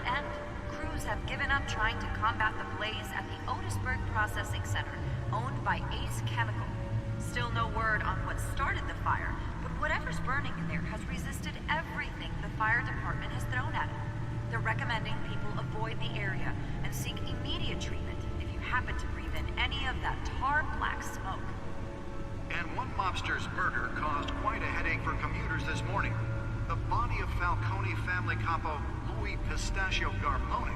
that end. Crews have given up trying to combat the blaze at the Otisburg Processing Center, owned by Ace Chemical. Still no word on what started the fire, but whatever's burning in there has resisted everything the fire department has thrown at it. They're recommending people avoid the area and seek immediate treatment if you happen to breathe in any of that tar black smoke. And one mobster's murder caused quite a headache for commuters this morning. The body of Falcone family capo Louis Pistachio Garmone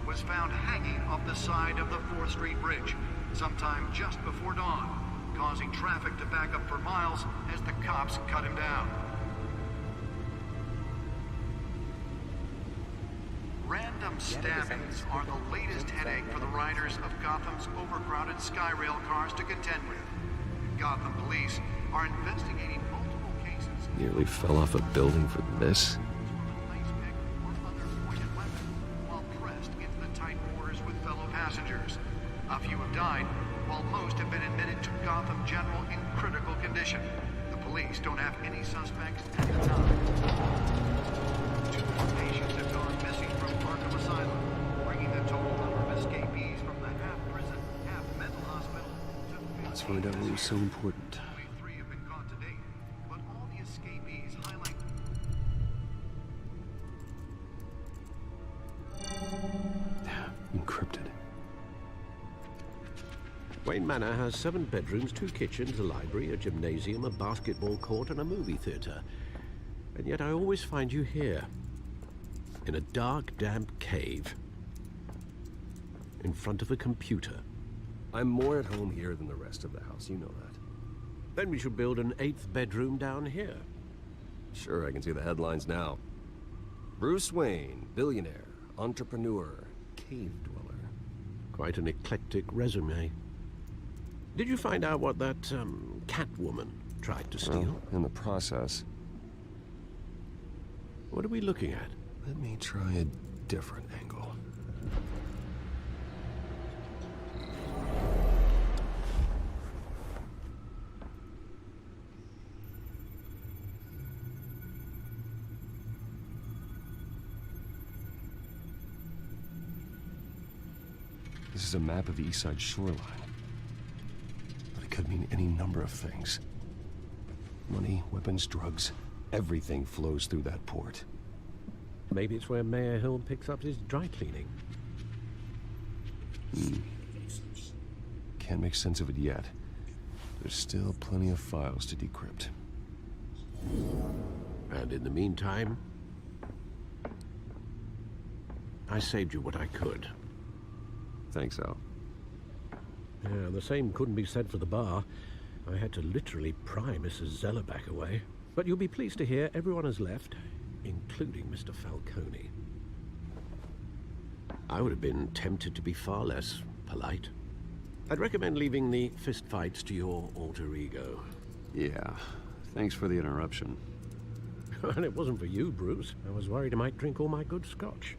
was found hanging off the side of the 4th Street Bridge sometime just before dawn, causing traffic to back up for miles as the cops cut him down. Random stabbings are the latest headache for the riders of Gotham's overcrowded Skyrail cars to contend with. Gotham police are investigating multiple cases. Nearly fell off a building for this. While pressed into the tight quarters with fellow passengers. A few have died, while most have been admitted to Gotham General in critical condition. The police don't have any suspects at the time. 2 more patients have gone missing from Arkham Asylum, bringing the total number of escapees from the half-prison, half-mental hospital to 50. Let's find out what was so important. Only 3 have been caught to date, but all the escapees highlight... Encrypted. Wayne Manor has 7 bedrooms, 2 kitchens, a library, a gymnasium, a basketball court, and a movie theater. And yet I always find you here, in a dark, damp cave, in front of a computer. I'm more at home here than the rest of the house, you know that. Then we should build an 8th bedroom down here. Sure, I can see the headlines now. Bruce Wayne, billionaire, entrepreneur, cave dweller. Quite an eclectic resume. Did you find out what that, Catwoman tried to steal? Well, in the process. What are we looking at? Let me try a different angle. This is a map of the East Side shoreline. But it could mean any number of things. Money, weapons, drugs, everything flows through that port. Maybe it's where Mayor Hill picks up his dry cleaning. Can't make sense of it yet. There's still plenty of files to decrypt. And in the meantime, I saved you what I could. Thanks, Al. Yeah, the same couldn't be said for the bar. I had to literally pry Mrs. Zellerback away. But you'll be pleased to hear everyone has left, including Mr. Falcone. I would have been tempted to be far less polite. I'd recommend leaving the fistfights to your alter ego. Yeah, thanks for the interruption. And it wasn't for you, Bruce. I was worried I might drink all my good scotch.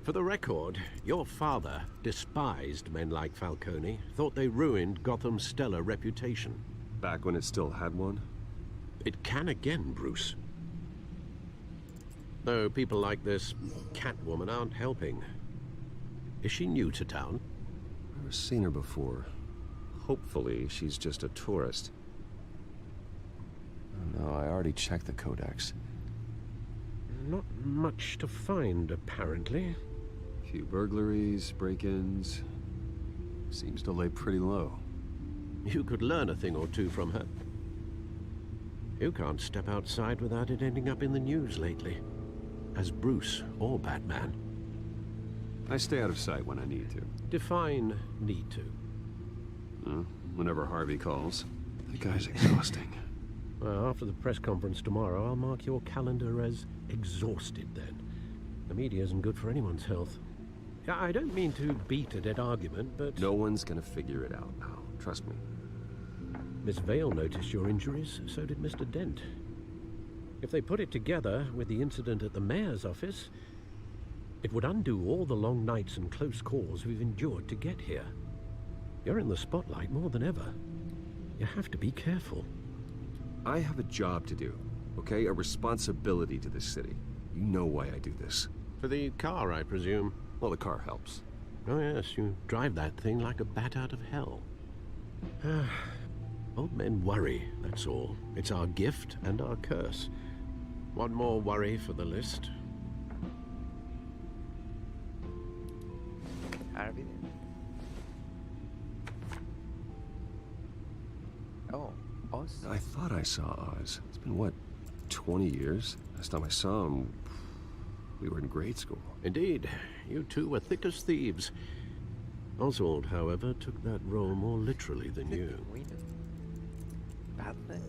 For the record, your father despised men like Falcone, thought they ruined Gotham's stellar reputation. Back when it still had one? It can again, Bruce. Though people like this Catwoman aren't helping. Is she new to town? I've never seen her before. Hopefully, she's just a tourist. Oh, no, I already checked the codex. Not much to find, apparently. Few burglaries, break-ins. Seems to lay pretty low. You could learn a thing or two from her. You can't step outside without it ending up in the news lately. As Bruce or Batman. I stay out of sight when I need to. Define need to. Whenever Harvey calls. The guy's exhausting. Well, after the press conference tomorrow, I'll mark your calendar as exhausted then. The media isn't good for anyone's health. I don't mean to beat a dead argument, but... No one's gonna figure it out now. Trust me. Miss Vale noticed your injuries, so did Mr. Dent. If they put it together with the incident at the mayor's office, it would undo all the long nights and close calls we've endured to get here. You're in the spotlight more than ever. You have to be careful. I have a job to do, okay? A responsibility to this city. You know why I do this. For the car, I presume. Well, the car helps. Oh yes, you drive that thing like a bat out of hell. Old men worry, that's all. It's our gift and our curse. One more worry for the list. Harvey. Oh, Oz. I thought I saw Oz. It's been, what, 20 years? Last time I saw him, we were in grade school. Indeed, you two were thick as thieves. Oswald, however, took that role more literally than you. Pingüino. Batman.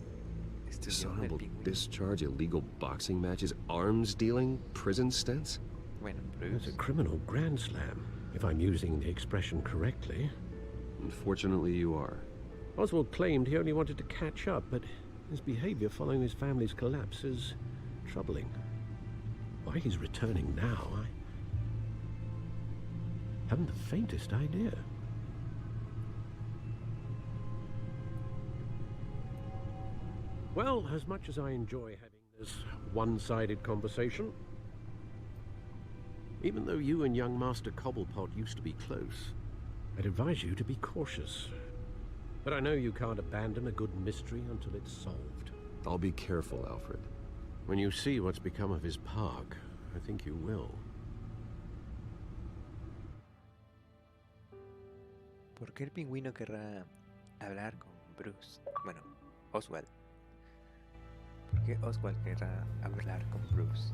Estudió en el Dishonorable Pingüino. discharge, illegal boxing matches, arms dealing, prison stints? Bueno, It's Bruce. a criminal grand slam, if I'm using the expression correctly. Unfortunately, you are. Oswald claimed he only wanted to catch up, but his behavior following his family's collapse is troubling. Why he's returning now, I haven't the faintest idea. Well, as much as I enjoy having this one-sided conversation, even though you and young Master Cobblepot used to be close, I'd advise you to be cautious. But I know you can't abandon a good mystery until it's solved. I'll be careful, Alfred. When you see what's become of his park, I think you will. ¿Por qué el pingüino querrá hablar con Bruce? Bueno, Oswald. ¿Por qué Oswald querrá hablar con Bruce?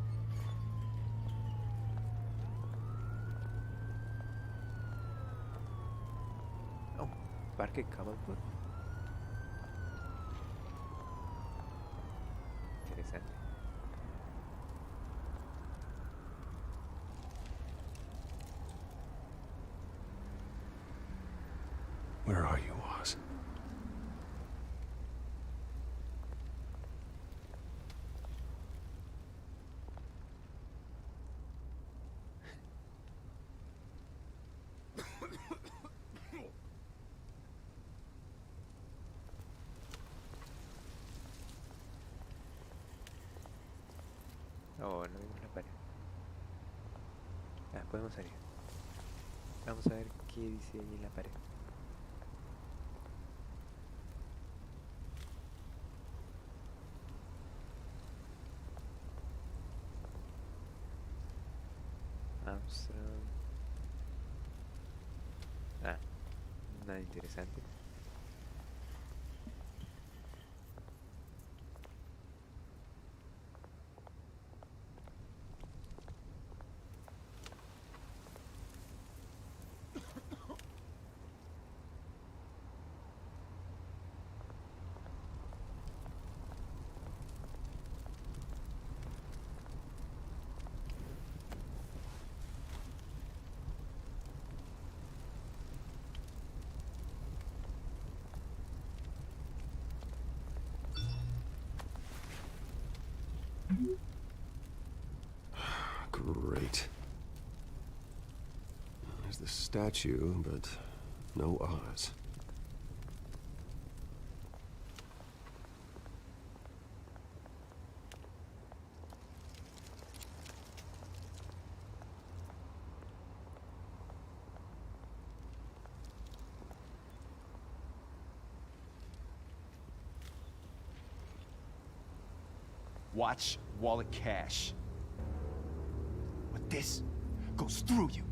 Oh, Parque Cobblepot. Interesante. Where are you, Oz? Oh, no vimos la pared. Ah, podemos salir. Vamos a ver qué dice ahí en la pared. Armstrong. Ah, nada interesante. Great. There's the statue, but no Oz. Watch wallet cash. But this goes through you.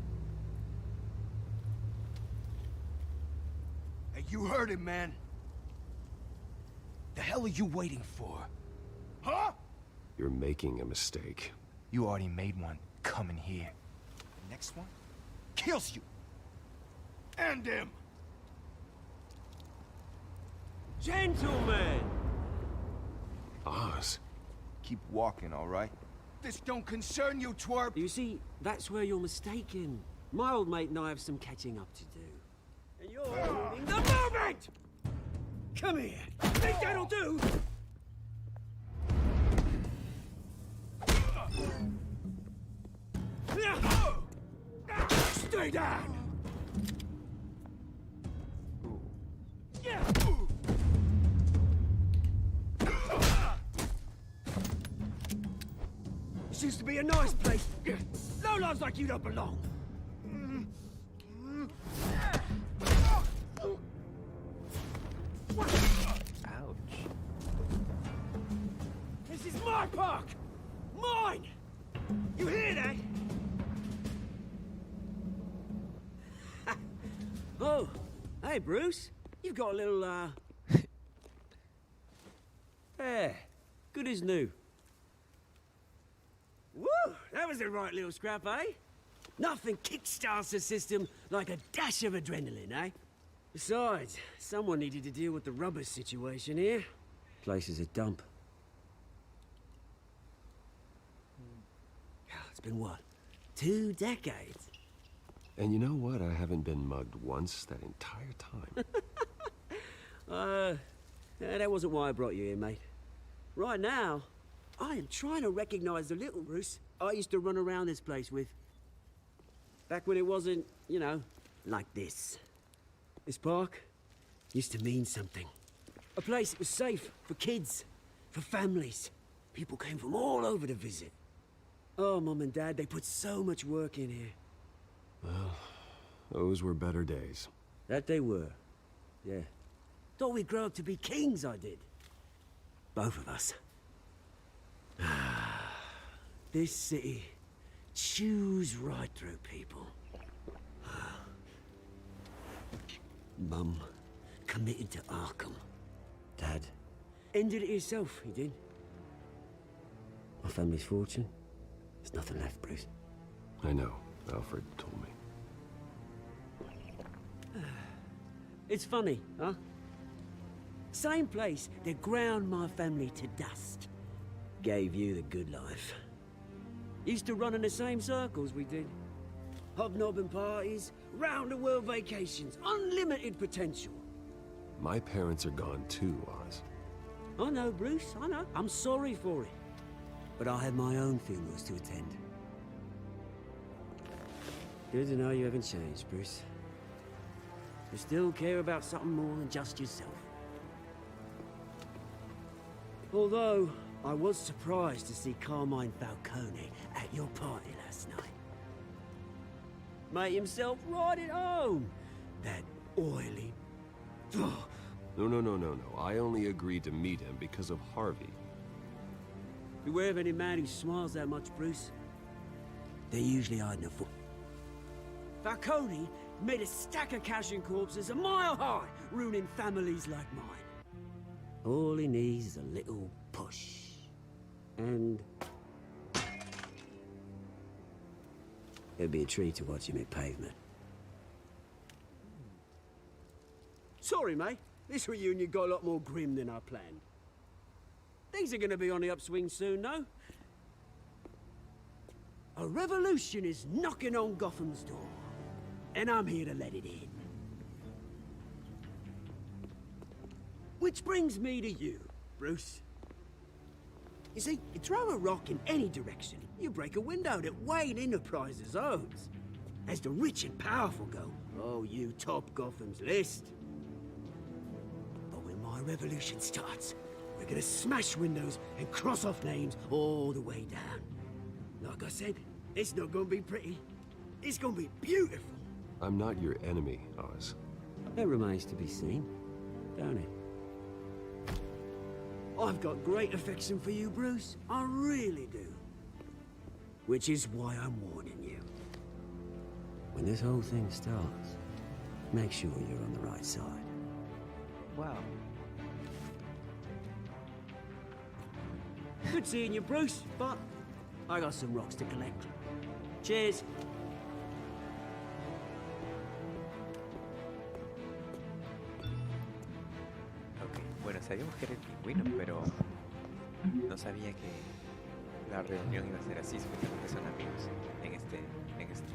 Hey, you heard him, man. The hell are you waiting for? Huh? You're making a mistake. You already made one coming here. The next one kills you. And him. Gentlemen! Oz? Keep walking, all right? This don't concern you, twerp. You see, that's where you're mistaken. My old mate and I have some catching up to do. And you're ruining the moment! Come here! Think that'll do? Stay down! This used to be a nice place. No shoreline's like you don't belong. Ouch. This is my park! Mine! You hear that? Oh, hey, Bruce. You've got a little, Yeah, good as new. Woo! That was a right little scrap, eh? Nothing kickstarts the system like a dash of adrenaline, eh? Besides, someone needed to deal with the rubber situation here. Place is a dump. It's been what? 2 decades? And you know what? I haven't been mugged once that entire time. That wasn't why I brought you here, mate. Right now, I am trying to recognize the little Bruce I used to run around this place with. Back when it wasn't, you know, like this. This park used to mean something. A place that was safe for kids, for families. People came from all over to visit. Oh, Mum and Dad, they put so much work in here. Well, those were better days. That they were. Yeah. Thought we'd grow up to be kings, I did. Both of us. This city chews right through people. Mum committed to Arkham. Dad ended it himself, he did. My family's fortune. There's nothing left, Bruce. I know. Alfred told me. It's funny, huh? Same place that ground my family to dust. Gave you the good life. Used to run in the same circles we did. Hobnobbing parties, round-the-world vacations, unlimited potential. My parents are gone too, Oz. I know, Bruce, I know. I'm sorry for it. But I have my own funerals to attend. Good to know you haven't changed, Bruce. You still care about something more than just yourself. Although, I was surprised to see Carmine Falcone at your party last night. Made himself right at home. That oily... Oh, No. I only agreed to meet him because of Harvey. beware of any man who smiles that much, Bruce. They're usually hiding a foot. Falcone made a stack of cash and corpses a mile high, ruining families like mine. All he needs is a little push. And... it'd be a treat to watch him hit pavement. Sorry, mate. This reunion got a lot more grim than I planned. Things are gonna be on the upswing soon, though. A revolution is knocking on Gotham's door. And I'm here to let it in. Which brings me to you, Bruce. You see, you throw a rock in any direction, you break a window that Wayne Enterprises owns. As the rich and powerful go, oh, you top Gotham's list. But when my revolution starts, we're gonna smash windows and cross off names all the way down. Like I said, it's not gonna be pretty. It's gonna be beautiful. I'm not your enemy, Oz. That remains to be seen, don't it? I've got great affection for you, Bruce. I really do. Which is why I'm warning you. When this whole thing starts, make sure you're on the right side. Wow. Good seeing you, Bruce, but I got some rocks to collect. Cheers. Ok, bueno, sabíamos que era el pingüino, pero no sabía que la reunión iba a ser así, supuestamente son amigos en esta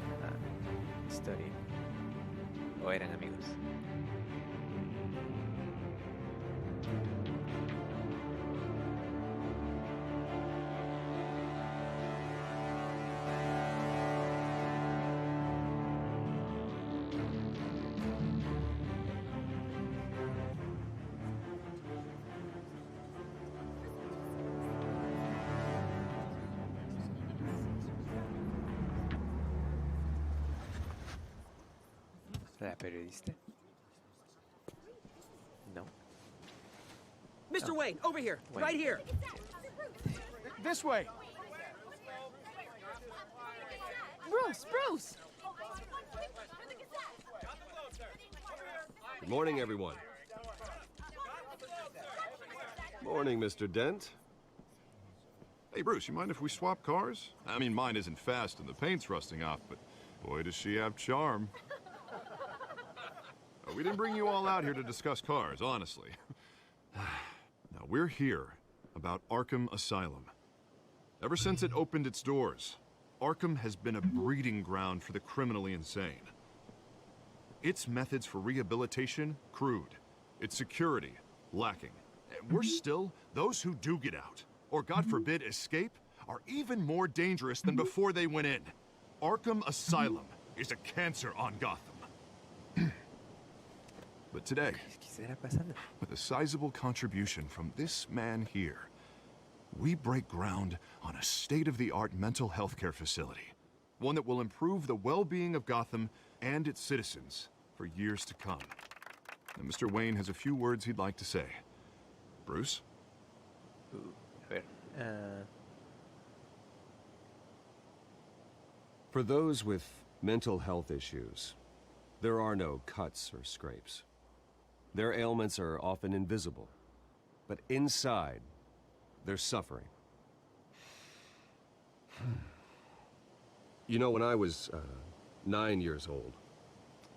historia. O eran amigos. ¿La periodista? No. Mr. Wayne, over here, Wayne. right here. This way! Bruce! Good morning, everyone. Morning, Mr. Dent. Hey, Bruce, you mind if we swap cars? I mean, mine isn't fast and the paint's rusting off, but boy, does she have charm. We didn't bring you all out here to discuss cars, honestly. Now, we're here about Arkham Asylum. Ever since it opened its doors, Arkham has been a breeding ground for the criminally insane. Its methods for rehabilitation, crude. Its security, lacking. And worse still, those who do get out, or God forbid, escape, are even more dangerous than before they went in. Arkham Asylum is a cancer on Gotham. But today, ¿Qué estará pasando? with a sizable contribution from this man here, we break ground on a state-of-the-art mental health care facility. One that will improve the well-being of Gotham and its citizens for years to come. And Mr. Wayne has a few words he'd like to say. Bruce? A ver. For those with mental health issues, there are no cuts or scrapes. Their ailments are often invisible, but inside, they're suffering. You know, when I was 9 years old,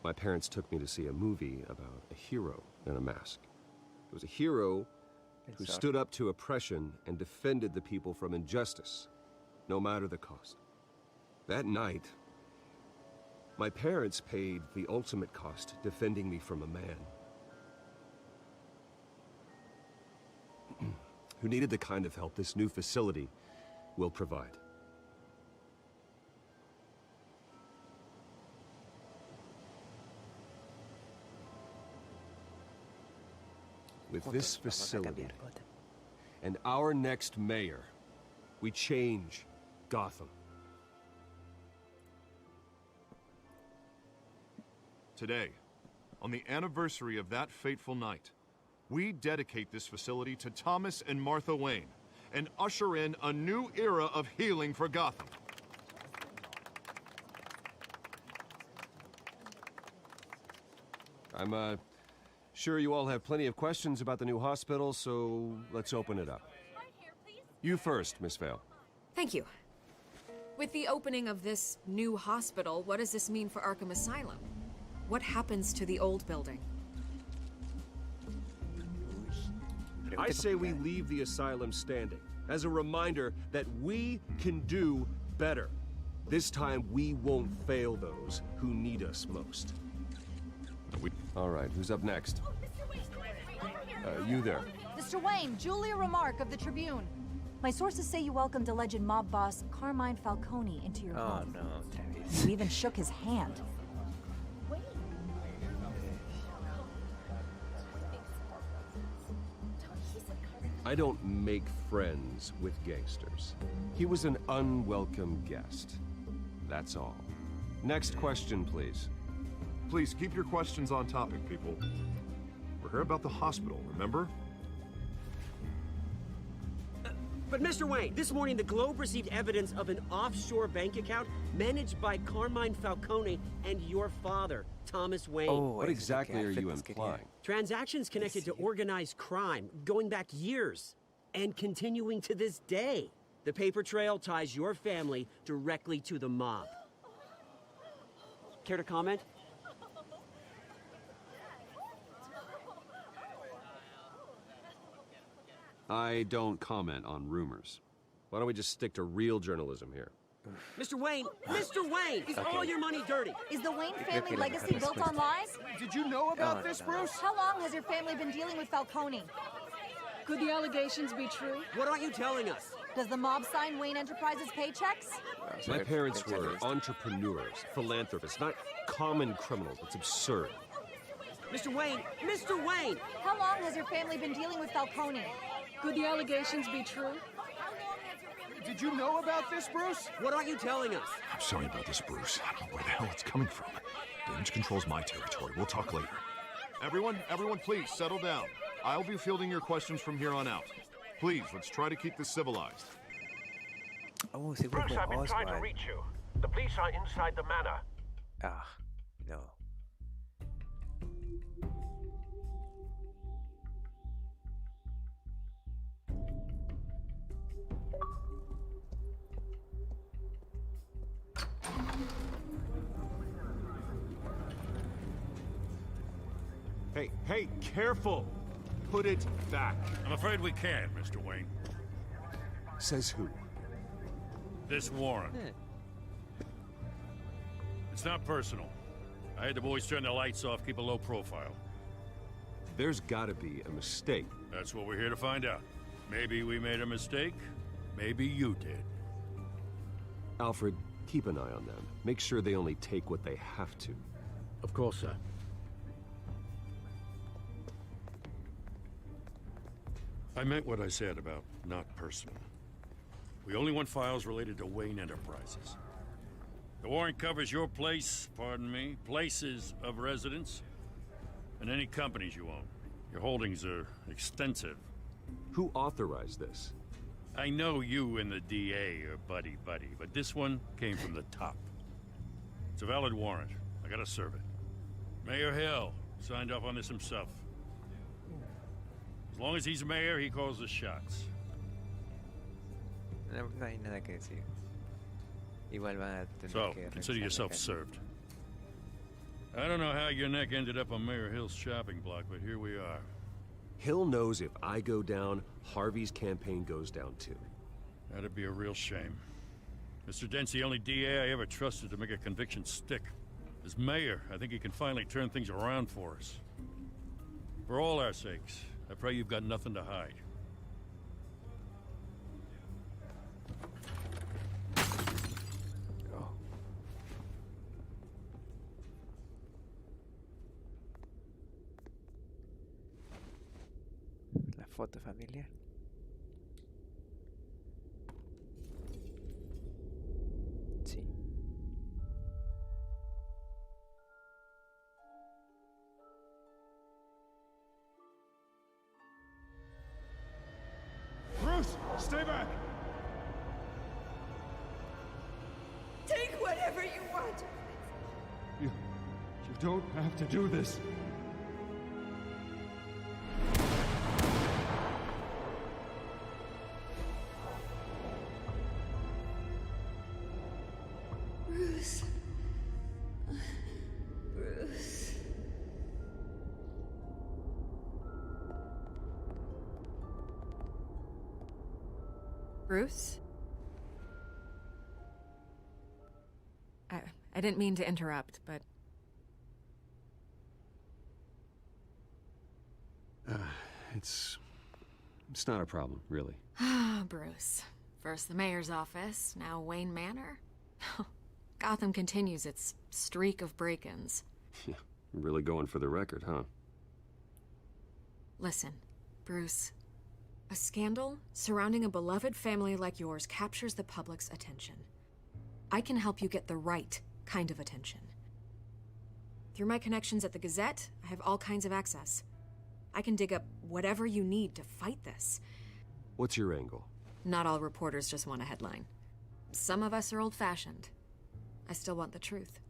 my parents took me to see a movie about a hero in a mask. It was a hero who stood up to oppression and defended the people from injustice, no matter the cost. That night, my parents paid the ultimate cost defending me from a man who needed the kind of help this new facility will provide. With this facility and our next mayor, we change Gotham. Today, on the anniversary of that fateful night, we dedicate this facility to Thomas and Martha Wayne and usher in a new era of healing for Gotham. I'm sure you all have plenty of questions about the new hospital, so let's open it up. You first, Miss Vale. Thank you. With the opening of this new hospital, what does this mean for Arkham Asylum? What happens to the old building? I say we leave the asylum standing as a reminder that we can do better. This time we won't fail those who need us most. All right, who's up next? You there. Mr. Wayne, Julia Remark of the Tribune. My sources say you welcomed alleged mob boss Carmine Falcone into your Oh home. no, otra vez. You even shook his hand. I don't make friends with gangsters. He was an unwelcome guest. That's all. Next question, please. Please keep your questions on topic, people. We're here about the hospital, remember? But Mr. Wayne, this morning the Globe received evidence of an offshore bank account managed by Carmine Falcone and your father, Thomas Wayne. Oh, What eso es lo que exactly are you Alfred nos quería. implying? Transactions connected to organized crime going back years and continuing to this day. The paper trail ties your family directly to the mob. Care to comment? I don't comment on rumors. Why don't we just stick to real journalism here? Mr. Wayne, is all your money dirty? Is the Wayne creo family que la legacy mejor built on respuesta. lies? Did you know about No, this, no. Bruce? How long has your family been dealing with Falcone? Could the allegations be true? What aren't you telling us? Does the mob sign Wayne Enterprises paychecks? Vamos a My ver, parents pensando were esto. entrepreneurs, philanthropists, not common criminals. It's absurd. Mr. Wayne! How long has your family been dealing with Falcone? Could the allegations be true? Did you know about this, Bruce? What aren't you telling us? I'm sorry about this, Bruce. I don't know where the hell it's coming from. Damage control's my territory. We'll talk later. Everyone, please settle down. I'll be fielding your questions from here on out. Please, let's try to keep this civilized. Oh, seguro Bruce, fue I've been trying to Oswald. reach you. The police are inside the manor. Ah, no. Hey, careful! Put it back. I'm afraid we can't, Mr. Wayne. Says who? This warrant. It's not personal. I had the boys turn the lights off, keep a low profile. There's gotta be a mistake. That's what we're here to find out. Maybe we made a mistake. Maybe you did. Alfred, keep an eye on them. Make sure they only take what they have to. Of course, sir. I meant what I said about not personal. We only want files related to Wayne Enterprises. The warrant covers your place, pardon me, places of residence, and any companies you own. Your holdings are extensive. Who authorized this? I know you and the DA are buddy-buddy, but this one came from the top. It's a valid warrant. I gotta serve it. Mayor Hill signed off on this himself. As long as he's mayor, he calls the shots. No hay nada que decir. Igual van a tener So, que consider revisar la yourself casa. served. I don't know how your neck ended up on Mayor Hill's shopping block, but here we are. Hill knows if I go down, Harvey's campaign goes down too. That'd be a real shame. Mr. Dent's the only DA I ever trusted to make a conviction stick. As mayor, I think he can finally turn things around for us. For all our sakes, I pray you've got nothing to hide. Oh. La foto familiar. Sí. Bruce, stay back! Take whatever you want. You don't have to do this. Bruce. Bruce. Bruce? I didn't mean to interrupt, but... It's not a problem, really. Ah, Bruce. First the mayor's office, now Wayne Manor. Gotham continues its streak of break-ins. Yeah, really going for the record, huh? Listen, Bruce. A scandal surrounding a beloved family like yours captures the public's attention. I can help you get the right kind of attention. Through my connections at the Gazette, I have all kinds of access. I can dig up whatever you need to fight this. What's your angle? Not all reporters just want a headline. Some of us are old-fashioned. I still want the truth.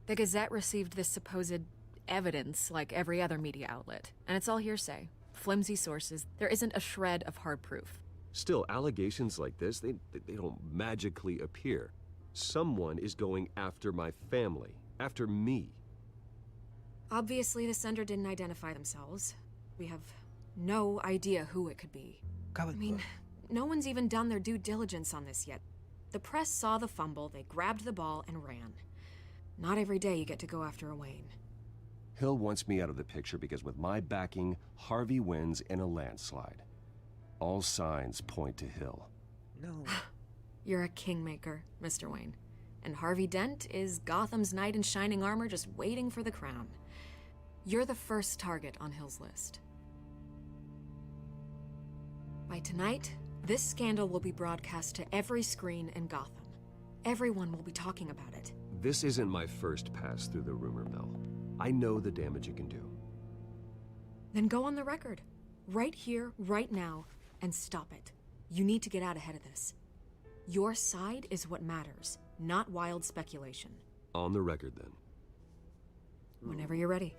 The Gazette received this supposed evidence like every other media outlet, and it's all hearsay. Flimsy sources. There isn't a shred of hard proof. Still, allegations like this, they don't magically appear. Someone is going after my family, after me. Obviously, the sender didn't identify themselves. We have no idea who it could be. I mean, no one's even done their due diligence on this yet. The press saw the fumble, they grabbed the ball and ran. Not every day you get to go after a Wayne. Hill wants me out of the picture because with my backing, Harvey wins in a landslide. All signs point to Hill. No. You're a kingmaker, Mr. Wayne. And Harvey Dent is Gotham's knight in shining armor just waiting for the crown. You're the first target on Hill's list. By tonight, This scandal will be broadcast to every screen in Gotham. Everyone will be talking about it. This isn't my first pass through the rumor mill. I know the damage it can do. Then go on the record. Right here, right now, and stop it. You need to get out ahead of this. Your side is what matters, not wild speculation. On the record, then. Whenever you're ready.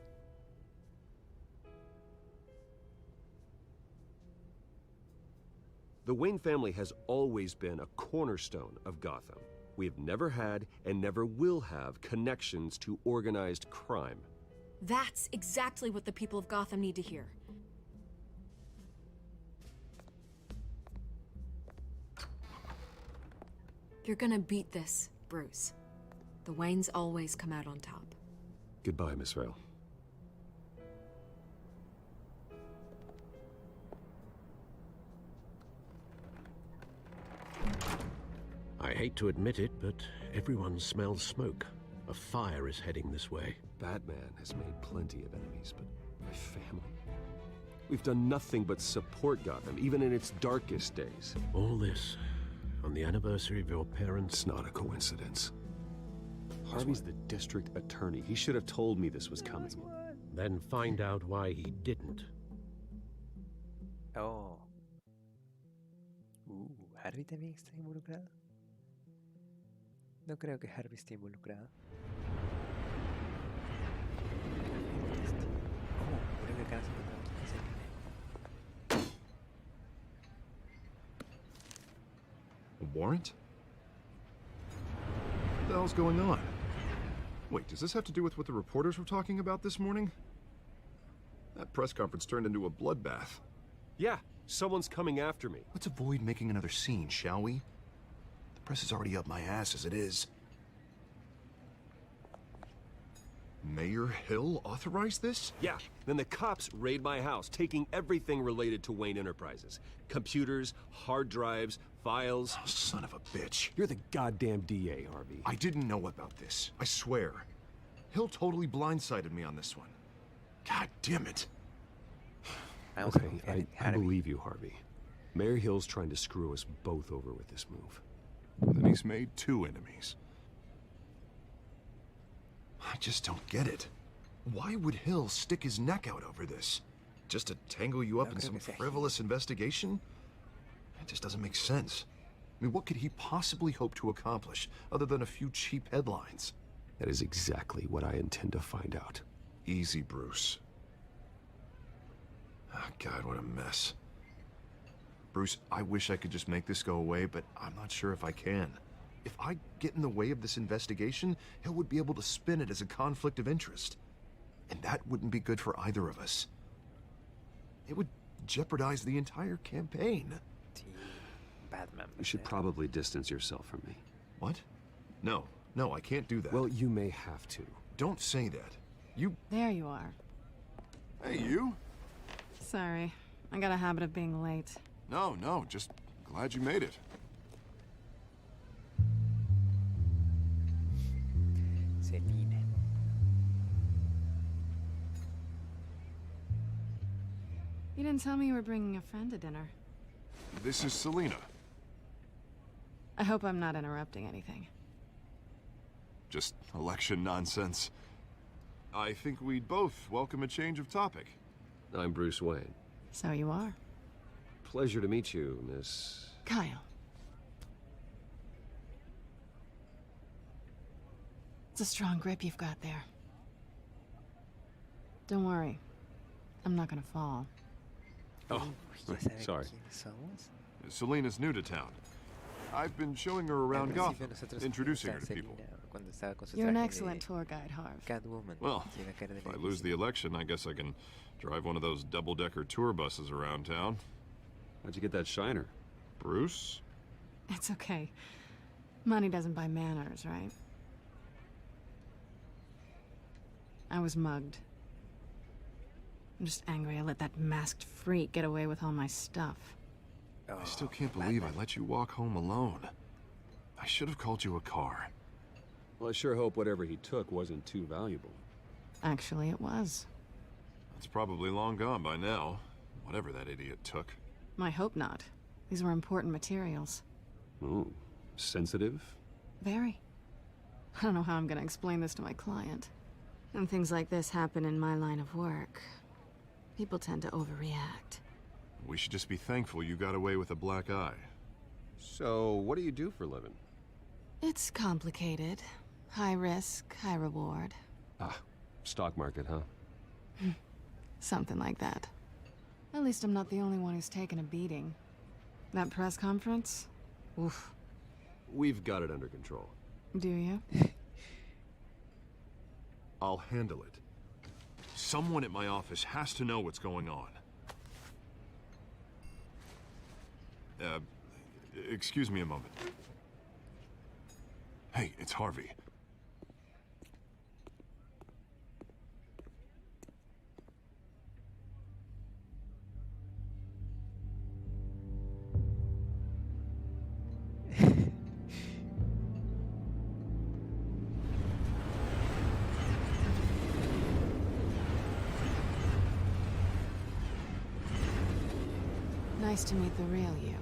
The Wayne family has always been a cornerstone of Gotham. We have never had and never will have connections to organized crime. That's exactly what the people of Gotham need to hear. You're gonna beat this, Bruce. The Waynes always come out on top. Goodbye, Miss Vale. I hate to admit it, but everyone smells smoke. A fire is heading this way. Batman has made plenty of enemies, but my family? We've done nothing but support Gotham, even in its darkest days. All this on the anniversary of your parents'... It's not a coincidence. Harvey's the district attorney. He should have told me this was coming. Then find out why he didn't. Oh. ¿Harvey también está involucrado? No creo que Harvey esté involucrado. Oh, creo que acá se encontramos. A warrant? What the hell's going on? Wait, does this have to do with what the reporters were talking about this morning? That press conference turned into a bloodbath. Yeah, someone's coming after me. Let's avoid making another scene, shall we? The press is already up my ass as it is. Mayor Hill authorized this? Yeah, then the cops raid my house, taking everything related to Wayne Enterprises. Computers, hard drives, files. Oh, son of a bitch. You're the goddamn DA, Harvey. I didn't know about this. I swear. Hill totally blindsided me on this one. God damn it. Okay, I believe you, Harvey. Mayor Hill's trying to screw us both over with this move. Then he's made two enemies. I just don't get it. Why would Hill stick his neck out over this? Just to tangle you up in some frivolous investigation? It just doesn't make sense. I mean, what could he possibly hope to accomplish other than a few cheap headlines? That is exactly what I intend to find out. Easy, Bruce. Oh, God, what a mess. Bruce, I wish I could just make this go away, but I'm not sure if I can. If I get in the way of this investigation, Hill would be able to spin it as a conflict of interest. And that wouldn't be good for either of us. It would jeopardize the entire campaign. You should probably distance yourself from me. What? No, I can't do that. Well, you may have to. Don't say that. You... There you are. Hey, you? Sorry, I got a habit of being late. No, just glad you made it. Celine. You didn't tell me you were bringing a friend to dinner. This is Selena. I hope I'm not interrupting anything. Just election nonsense. I think we'd both welcome a change of topic. I'm Bruce Wayne. So you are. Pleasure to meet you, Miss... Kyle. It's a strong grip you've got there. Don't worry. I'm not gonna fall. Oh, sorry. Selena's new to town. I've been showing her around Gotham, introducing her to people. You're an excellent tour guide, Harv. Well, if I lose the election, I guess I can drive one of those double-decker tour buses around town. How'd you get that shiner? Bruce? It's okay. Money doesn't buy manners, right? I was mugged. I'm just angry I let that masked freak get away with all my stuff. I still can't believe I let you walk home alone. I should have called you a car. Well, I sure hope whatever he took wasn't too valuable. Actually, it was. It's probably long gone by now, whatever that idiot took. I hope not. These were important materials. Ooh, sensitive? Very. I don't know how I'm gonna explain this to my client. When things like this happen in my line of work, people tend to overreact. We should just be thankful you got away with a black eye. So, what do you do for a living? It's complicated. High risk, high reward. Ah, stock market, huh? Something like that. At least I'm not the only one who's taken a beating. That press conference? Oof. We've got it under control. Do you? I'll handle it. Someone at my office has to know what's going on. Excuse me a moment. Hey, it's Harvey. Nice to meet the real you.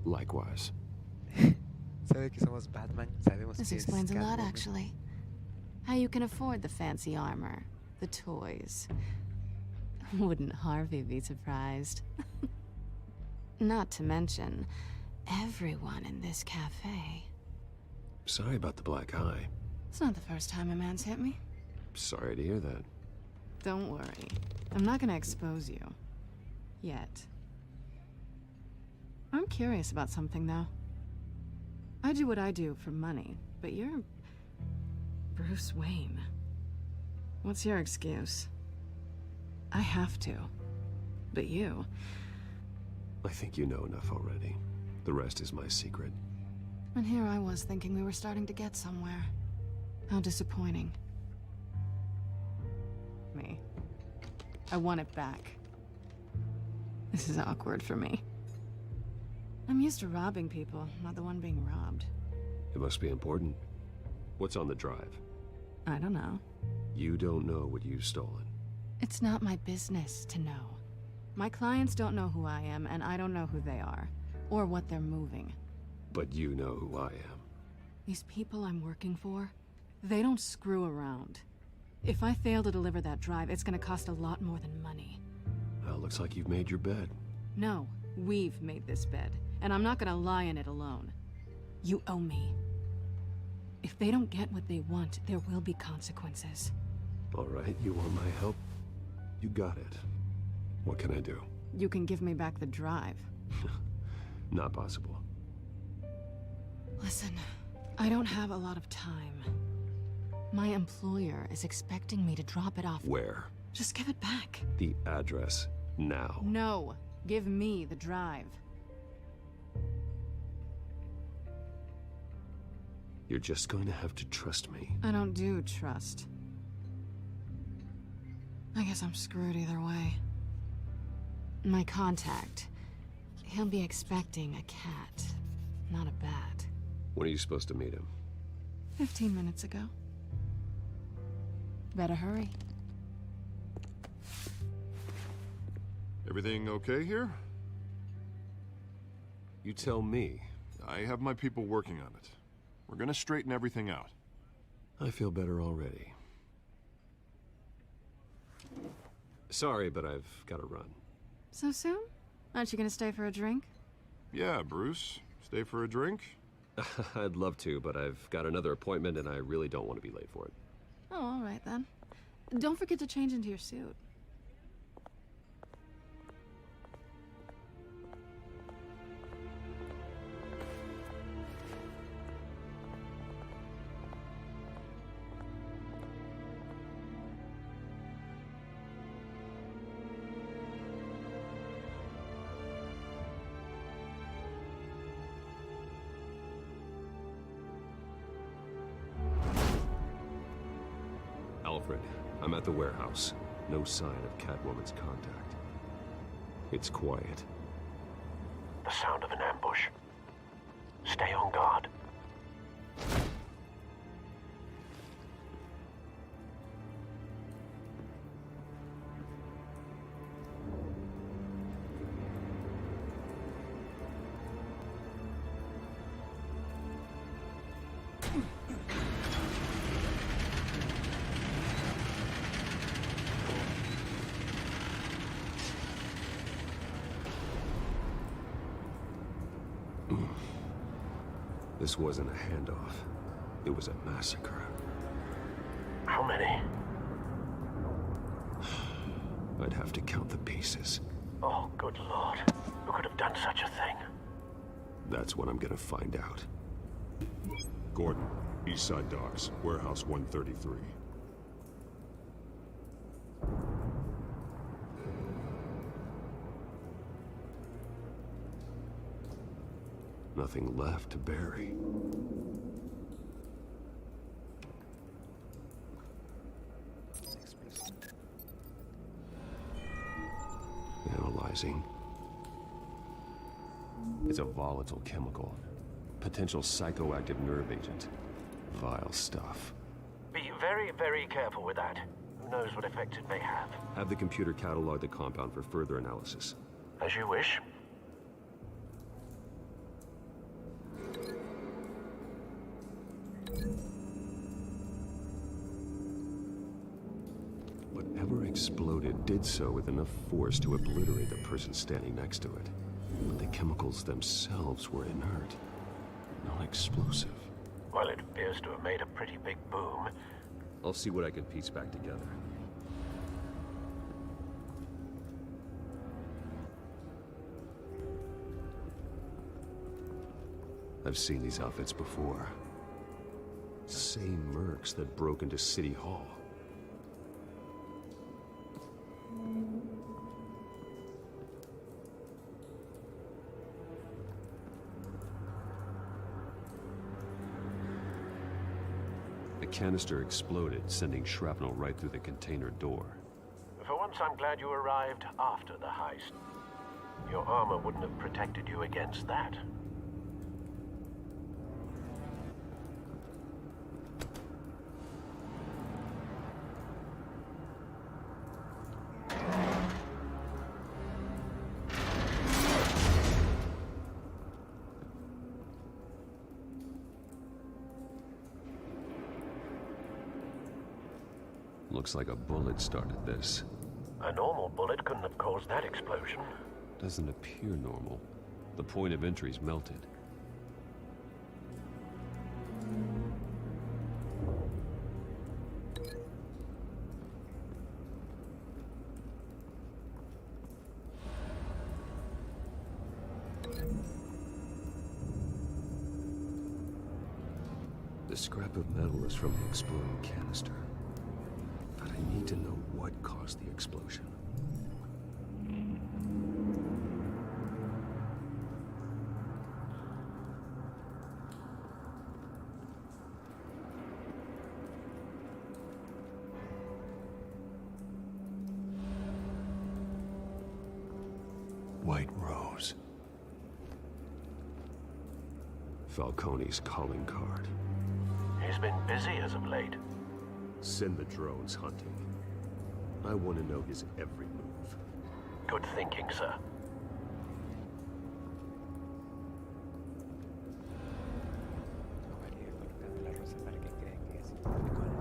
Likewise. Sabe que somos Batman. Sabemos This que es explains a lot, Catwoman. actually. How you can afford the fancy armor, the toys. Wouldn't Harvey be surprised? Not to mention, everyone in this cafe. Sorry about the black eye. It's not the first time a man's hit me. Sorry to hear that. Don't worry. I'm not gonna expose you. Yet. I'm curious about something, though. I do what I do for money, but you're... Bruce Wayne. What's your excuse? I have to. But you... I think you know enough already. The rest is my secret. And here I was thinking we were starting to get somewhere. How disappointing. Me. I want it back. This is awkward for me. I'm used to robbing people, not the one being robbed. It must be important. What's on the drive? I don't know. You don't know what you've stolen. It's not my business to know. My clients don't know who I am, and I don't know who they are, or what they're moving. But you know who I am. These people I'm working for, they don't screw around. If I fail to deliver that drive, it's gonna cost a lot more than money. Well, looks like you've made your bed. No, we've made this bed, and I'm not gonna lie in it alone. You owe me. If they don't get what they want, there will be consequences. All right, you want my help? You got it. What can I do? You can give me back the drive. Not possible. Listen, I don't have a lot of time. My employer is expecting me to drop it off. Where? Just give it back. The address, now. No, give me the drive. You're just going to have to trust me. I don't do trust. I guess I'm screwed either way. My contact, he'll be expecting a cat, not a bat. When are you supposed to meet him? 15 minutes ago. Better hurry. Everything okay here? You tell me. I have my people working on it. We're gonna straighten everything out. I feel better already. Sorry, but I've got to run. So soon? Aren't you gonna stay for a drink? Yeah, Bruce. Stay for a drink? I'd love to, but I've got another appointment and I really don't want to be late for it. Oh, all right then. Don't forget to change into your suit. Alfred, I'm at the warehouse. No sign of Catwoman's contact. It's quiet. The sound of an ambush. Stay on guard. This wasn't a handoff. It was a massacre. How many? I'd have to count the pieces. Oh, good lord. Who could have done such a thing? That's what I'm gonna find out. Gordon, East Side Docks, Warehouse 133. Nothing left to bury. Analyzing. It's a volatile chemical. Potential psychoactive nerve agent. Vile stuff. Be very, very careful with that. Who knows what effect it may have. Have the computer catalog the compound for further analysis. As you wish. Whatever exploded did so with enough force to obliterate the person standing next to it. But the chemicals themselves were inert, non-explosive. Well, it appears to have made a pretty big boom. I'll see what I can piece back together. I've seen these outfits before. Same mercs that broke into City Hall. The canister exploded, sending shrapnel right through the container door. For once, I'm glad you arrived after the heist. Your armor wouldn't have protected you against that. Looks like a bullet started this. A normal bullet couldn't have caused that explosion. Doesn't appear normal. The point of entry's melted. The scrap of metal is from the exploding canister. But I need to know what caused the explosion. White Rose. Falcone's calling card. He's been busy as of late. Send the drones hunting. I want to know his every move. Good thinking, sir.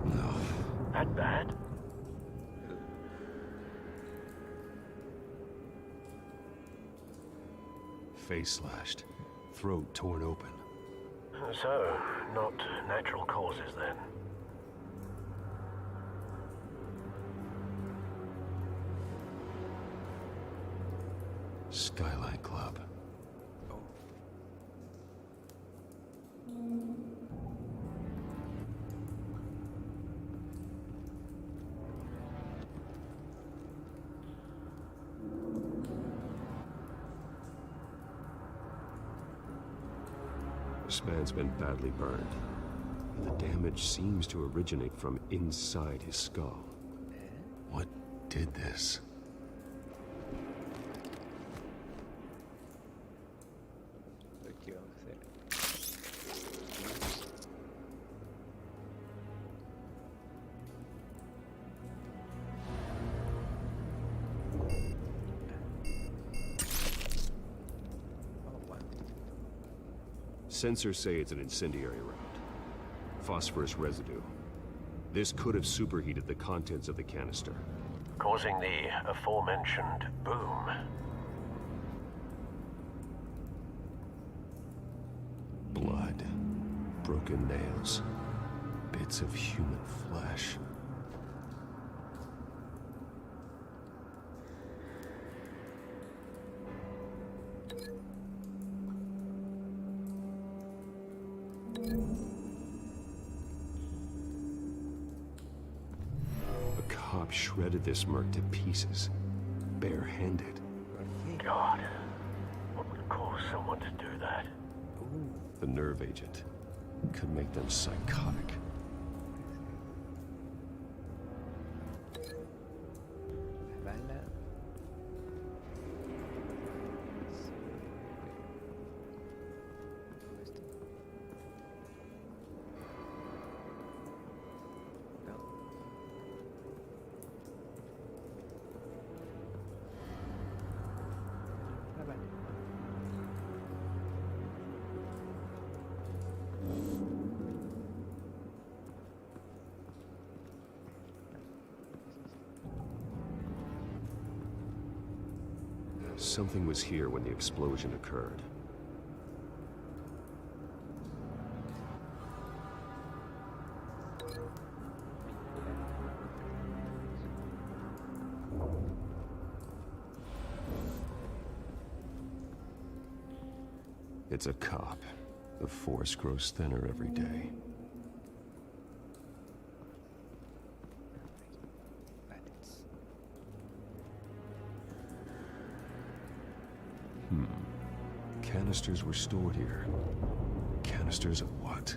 No. That bad? Face slashed. Throat torn open. So, not natural causes then. Skyline Club. This man's been badly burned, and the damage seems to originate from inside his skull. What did this? Sensors say it's an incendiary round. Phosphorus residue. This could have superheated the contents of the canister, causing the aforementioned boom. Blood. broken nails, bits of human flesh. A cop shredded this merc to pieces, barehanded. God, what would cause someone to do that? The nerve agent could make them psychotic. Bala. No. Ah, vale. Something was here when the explosion occurred. It's a cop. The force grows thinner every day. Canisters were stored here. Canisters of what?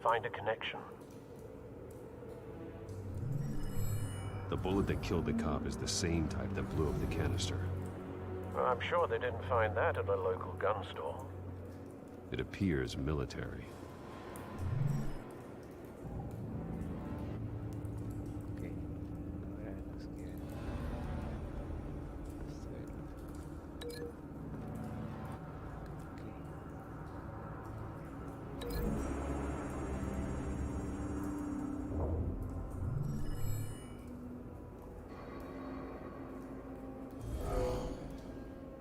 Find a connection. The bullet that killed the cop is the same type that blew up the canister. Well, I'm sure they didn't find that at a local gun store. It appears military. Okay. Ahora nos queda hacerlo.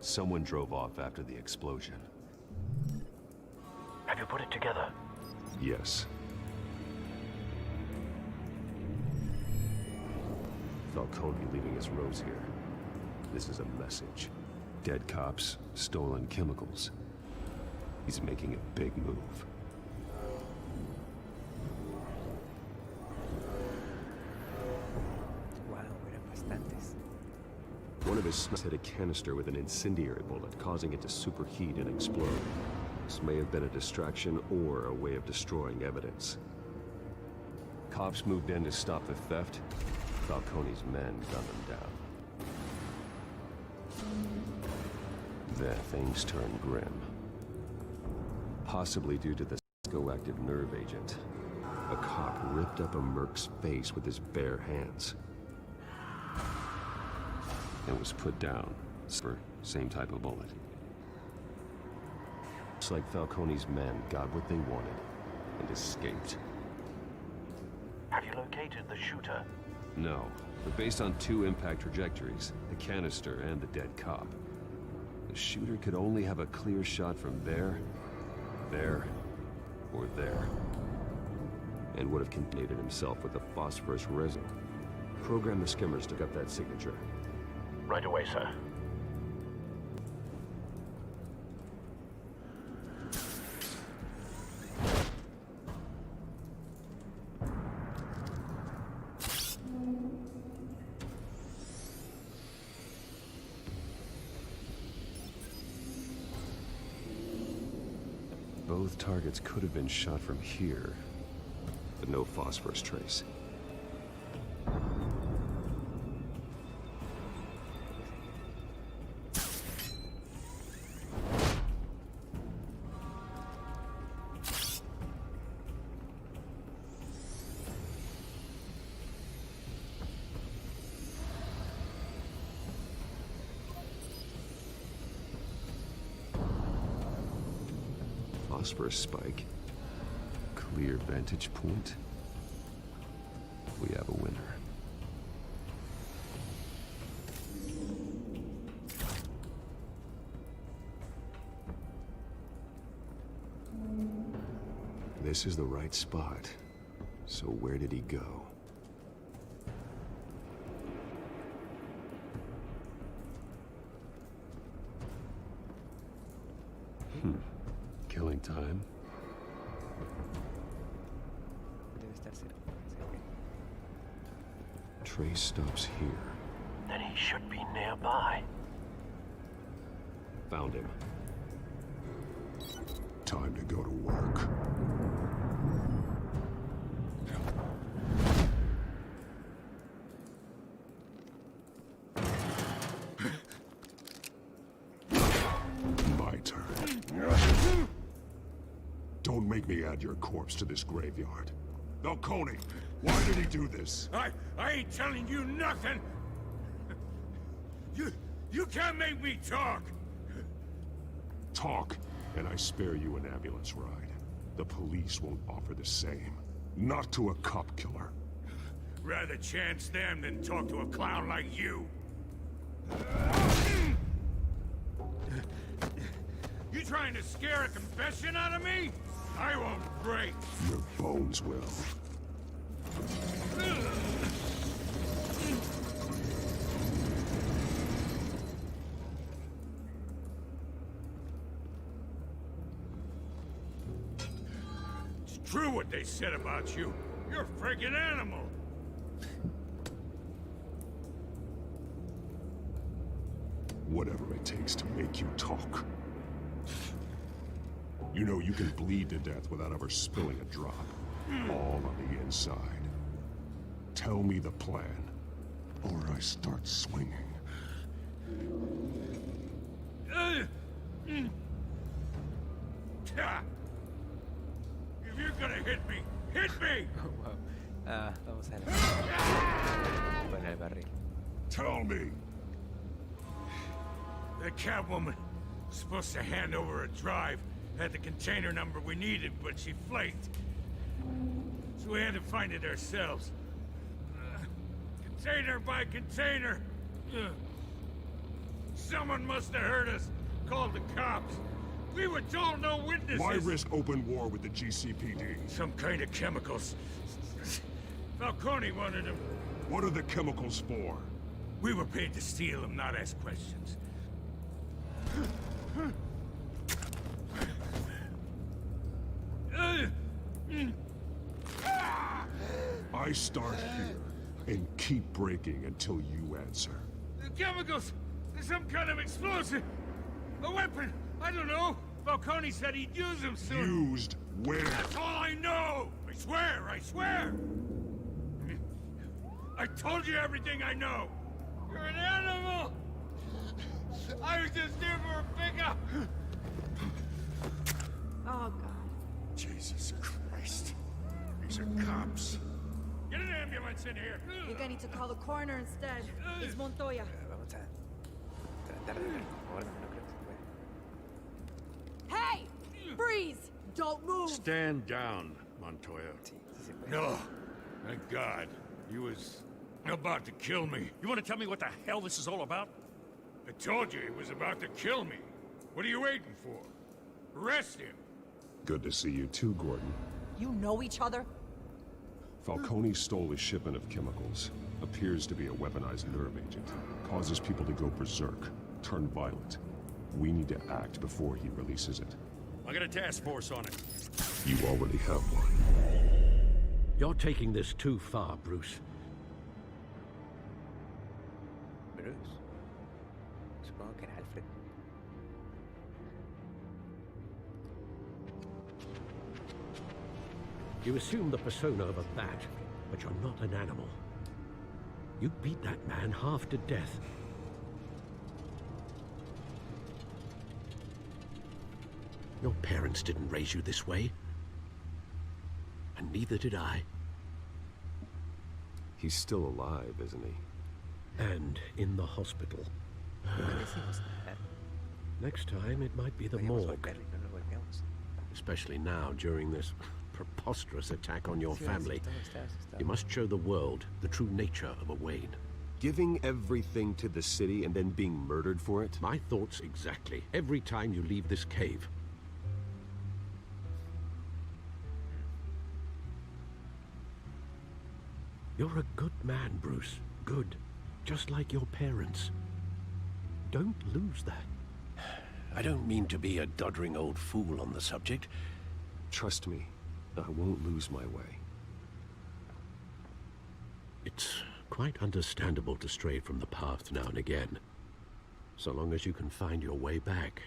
Someone drove off after the explosion. Have you put it together? Yes. Falcone leaving his rose here. This is a message. Dead cops, stolen chemicals. He's making a big move. Wow, eran bastantes. One of his snipers hit a canister with an incendiary bullet, causing it to superheat and explode. This may have been a distraction or a way of destroying evidence. Cops moved in to stop the theft. Falcone's men gunned them down. Then things turned grim. Possibly due to the psychoactive nerve agent. A cop ripped up a merc's face with his bare hands. And was put down. Same type of bullet. Looks like Falcone's men got what they wanted and escaped. Have you located the shooter? No, but based on two impact trajectories, the canister and the dead cop, the shooter could only have a clear shot from there, or there, and would have contaminated himself with the phosphorus residue. Program the skimmers to get that signature. Right away, sir. Both targets could have been shot from here, but no phosphorus trace. Phosphorus spike. Clear vantage point. We have a winner. This is the right spot. So where did he go? Killing time. Debe estar cerca. Trace stops here. Then he should be nearby. Found him. Time to go to work. My turn. Don't make me add your corpse to this graveyard. Falcone, why did he do this? I ain't telling you nothing! You can't make me talk! Talk, and I spare you an ambulance ride. The police won't offer the same. Not to a cop killer. Rather chance them than talk to a clown like you. You trying to scare a confession out of me? I won't break. Your bones will. It's true what they said about you. You're a friggin' animal. Whatever it takes to make you talk. You know you can bleed to death without ever spilling a drop. All on the inside. Tell me the plan, or I start swinging. If you're gonna hit me, hit me! Wow. Vamos a poner el barril. Tell me. The Catwoman was supposed to hand over a drive. Had the container number we needed, but she flaked. So we had to find it ourselves. Container by container. Someone must have heard us. Called the cops. We were told no witnesses. Why risk open war with the GCPD? Some kind of chemicals. Falcone wanted them. What are the chemicals for? We were paid to steal them, not ask questions. I start here and keep breaking until you answer. The chemicals! There's some kind of explosive! A weapon! I don't know! Falcone said he'd use them soon! Used where? That's all I know! I swear! I swear! I told you everything I know! You're an animal! I was just here for a pickup! Oh, God. Jesus Christ. These are cops. Get an ambulance in here! I think I need to call the coroner instead. It's Montoya. Vamos a tratar de ver. Ahora no creo que se pueda. Hey! Freeze! Don't move! Stand down, Montoya. Sí, sí se puede. No. Thank God. He was about to kill me. You want to tell me what the hell this is all about? I told you he was about to kill me. What are you waiting for? Arrest him. Good to see you too, Gordon. You know each other? Falcone stole a shipment of chemicals. Appears to be a weaponized nerve agent. Causes people to go berserk, turn violent. We need to act before he releases it. I got a task force on it. You already have one. You're taking this too far, Bruce. Bruce. Supongo que era Alfred. You assume the persona of a bat, but you're not an animal. You beat that man half to death. Your parents didn't raise you this way. And neither did I. He's still alive, isn't he? And in the hospital. Next time, it might be the morgue. Especially now, during this preposterous attack on your family. You must show the world the true nature of a Wayne. Giving everything to the city and then being murdered for it? My thoughts exactly. Every time you leave this cave. You're a good man, Bruce. Good. Just like your parents. Don't lose that. I don't mean to be a doddering old fool on the subject. Trust me, I won't lose my way. It's quite understandable to stray from the path now and again. So long as you can find your way back.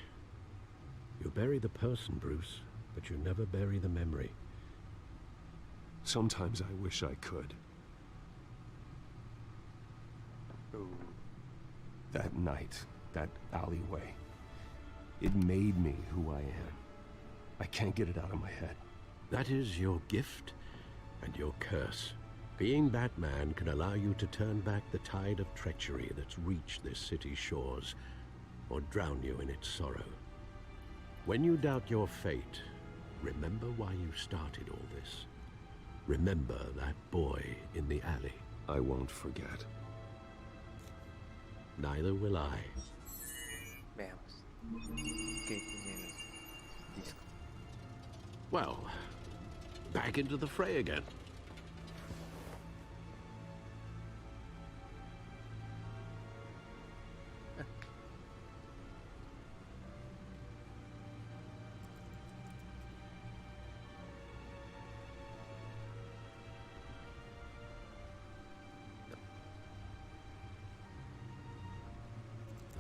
You bury the person, Bruce, but you never bury the memory. Sometimes I wish I could. That night, that alleyway, it made me who I am. I can't get it out of my head. That is your gift and your curse. Being Batman can allow you to turn back the tide of treachery that's reached this city's shores, or drown you in its sorrow. When you doubt your fate, remember why you started all this. Remember that boy in the alley. I won't forget. Neither will I. Veamos. ¿Qué tiene el disco? Well, back into the fray again.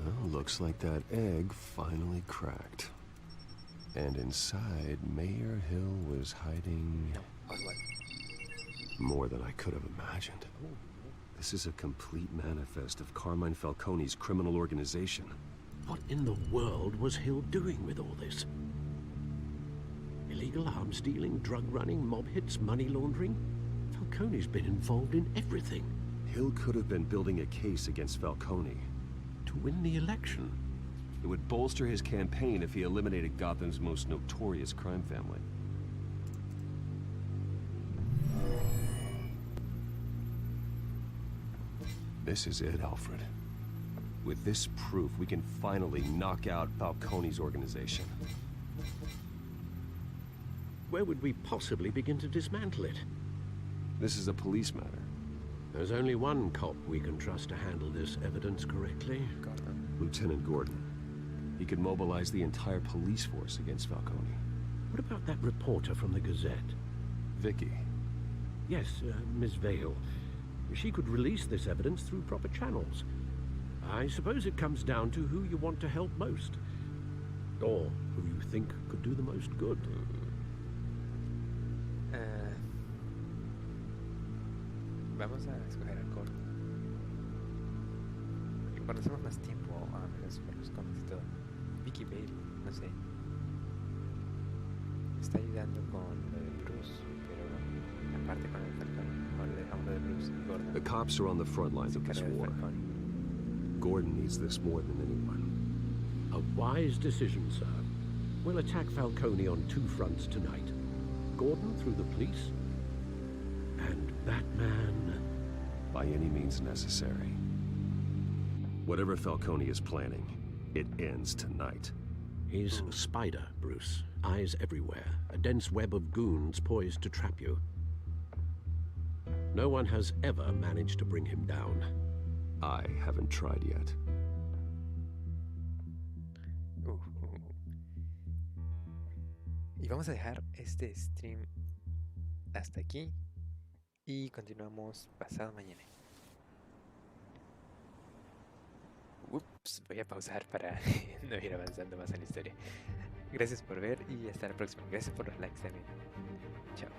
Well, looks like that egg finally cracked. And inside, Mayor Hill was hiding... more than I could have imagined. This is a complete manifest of Carmine Falcone's criminal organization. What in the world was Hill doing with all this? Illegal arms dealing, drug running, mob hits, money laundering? Falcone's been involved in everything. Hill could have been building a case against Falcone. To win the election. It would bolster his campaign if he eliminated Gotham's most notorious crime family. This is it, Alfred. With this proof, we can finally knock out Falcone's organization. Where would we possibly begin to dismantle it? This is a police matter. There's only one cop we can trust to handle this evidence correctly. Lieutenant Gordon. He could mobilize the entire police force against Falcone. What about that reporter from the Gazette? Vicky. Yes, Miss Vale. She could release this evidence through proper channels. I suppose it comes down to who you want to help most. Or who you think could do the most good. Vamos a escoger al Gordon. Y conocemos más tiempo a menos por los cómics y todo. Vicky Vale, no sé. Está ayudando con lo de Bruce, pero aparte con el Falcone. Ahora dejamos lo de Bruce y Gordon. The cops are on the front lines of this war. Gordon needs this more than anyone. A wise decision, sir. We'll attack Falcone on two fronts tonight. Gordon through the police, and Batman... by any means necessary. Whatever Falcone is planning, it ends tonight. He's a spider, Bruce. Eyes everywhere. A dense web of goons poised to trap you. No one has ever managed to bring him down. I haven't tried yet. Y vamos a dejar este stream hasta aquí y continuamos pasado mañana. Ups, voy a pausar para no ir avanzando más en la historia. Gracias por ver y hasta la próxima. Gracias por los likes también. Chao.